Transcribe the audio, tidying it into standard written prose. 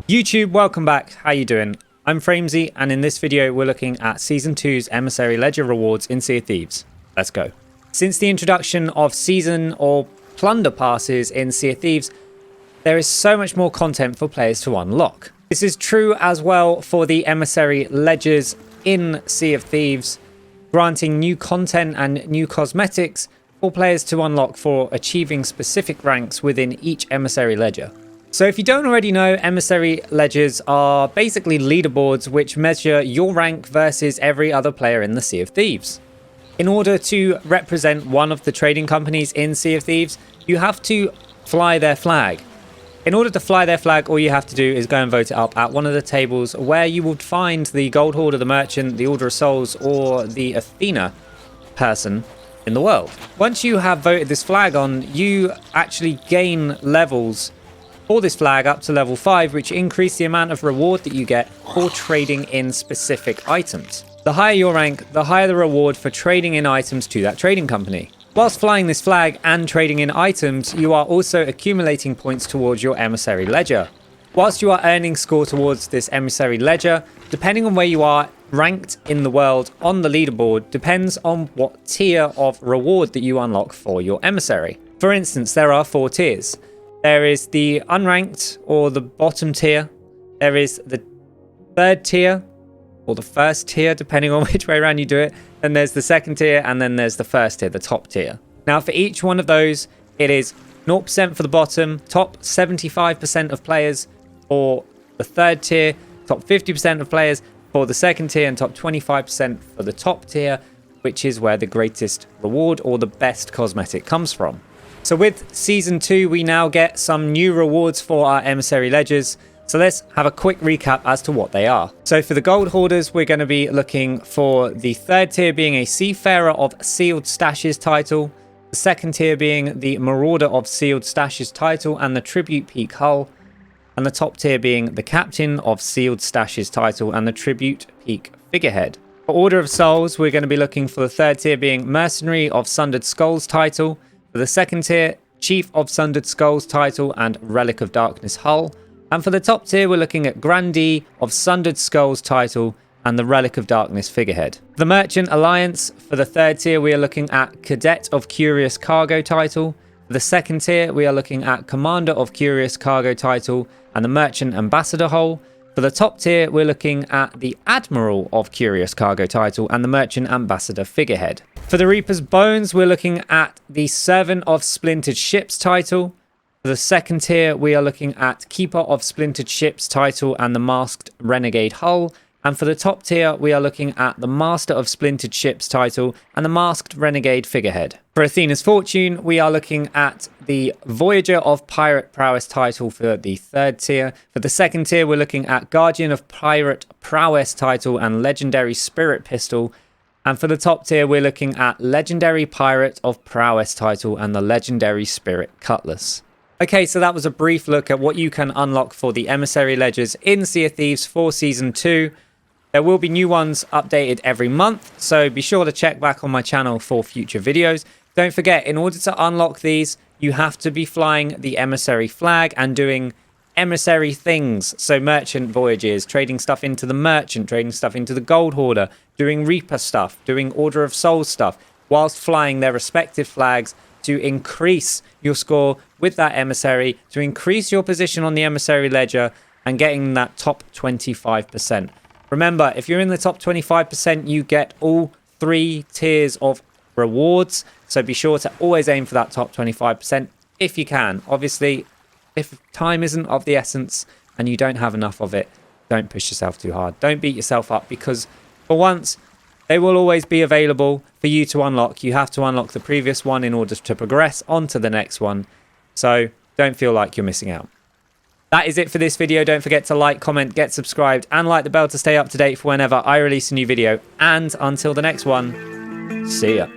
YouTube, welcome back. How you doing? I'm Framesy, and in this video we're looking at Season 2's Emissary Ledger Rewards in Sea of Thieves. Let's go. Since the introduction of Season or Plunder passes in Sea of Thieves, there is so much more content for players to unlock. This is true as well for the Emissary Ledgers in Sea of Thieves, granting new content and new cosmetics for players to unlock for achieving specific ranks within each Emissary Ledger. So if you don't already know, Emissary Ledgers are basically leaderboards which measure your rank versus every other player in the Sea of Thieves. In order to represent one of the trading companies in Sea of Thieves, you have to fly their flag. In order to fly their flag, all you have to do is go and vote it up at one of the tables where you would find the Gold Hoarder, the Merchant, the Order of Souls, or the Athena person in the world. Once you have voted this flag on, you actually gain levels for this flag up to level 5, which increase the amount of reward that you get for trading in specific items. The higher your rank, the higher the reward for trading in items to that trading company. Whilst flying this flag and trading in items, you are also accumulating points towards your Emissary Ledger. Whilst you are earning score towards this Emissary Ledger, depending on where you are ranked in the world on the leaderboard depends on what tier of reward that you unlock for your Emissary. For instance, there are 4 tiers. There is the unranked, or the bottom tier. There is the 3rd tier, or the 1st tier, depending on which way around you do it. Then there's the 2nd tier, and then there's the 1st tier, the top tier. Now, for each one of those, it is 0% for the bottom, top 75% of players for the 3rd tier, top 50% of players for the 2nd tier, and top 25% for the top tier, which is where the greatest reward or the best cosmetic comes from. So with Season 2, we now get some new rewards for our Emissary Ledgers. So let's have a quick recap as to what they are. So for the Gold Hoarders, we're going to be looking for the 3rd tier being a Seafarer of Sealed Stashes title, the 2nd tier being the Marauder of Sealed Stashes title and the Tribute Peak Hull, and the top tier being the Captain of Sealed Stashes title and the Tribute Peak Figurehead. For Order of Souls, we're going to be looking for the 3rd tier being Mercenary of Sundered Skulls title, for the 2nd tier, Chief of Sundered Skulls title and Relic of Darkness Hull. And for the top tier, we're looking at Grandee of Sundered Skulls title and the Relic of Darkness figurehead. The Merchant Alliance, for the 3rd tier, we are looking at Cadet of Curious Cargo title. For the 2nd tier, we are looking at Commander of Curious Cargo title and the Merchant Ambassador Hull. For the top tier, we're looking at the Admiral of Curious Cargo title and the Merchant Ambassador figurehead. For the Reaper's Bones, we're looking at the Servant of Splintered Ships title. For the 2nd tier, we are looking at Keeper of Splintered Ships title and the Masked Renegade Hull. And for the top tier, we are looking at the Master of Splintered Ships title and the Masked Renegade figurehead. For Athena's Fortune, we are looking at the Voyager of Pirate Prowess title for the 3rd tier. For the 2nd tier, we're looking at Guardian of Pirate Prowess title and Legendary Spirit Pistol. And for the top tier, we're looking at Legendary Pirate of Prowess title and the Legendary Spirit Cutlass. Okay, so that was a brief look at what you can unlock for the Emissary Ledgers in Sea of Thieves for Season 2. There will be new ones updated every month, so be sure to check back on my channel for future videos. Don't forget, in order to unlock these, you have to be flying the Emissary flag and doing Emissary things. So merchant voyages, trading stuff into the Merchant, trading stuff into the Gold Hoarder, doing Reaper stuff, doing Order of Souls stuff, whilst flying their respective flags to increase your score with that Emissary, to increase your position on the Emissary Ledger and getting that top 25%. Remember, if you're in the top 25%, you get all 3 tiers of rewards. So be sure to always aim for that top 25% if you can. Obviously, if time isn't of the essence and you don't have enough of it, don't push yourself too hard. Don't beat yourself up, because for once, they will always be available for you to unlock. You have to unlock the previous one in order to progress on to the next one. So don't feel like you're missing out. That is it for this video. Don't forget to like, comment, get subscribed, and like the bell to stay up to date for whenever I release a new video. And until the next one, see ya.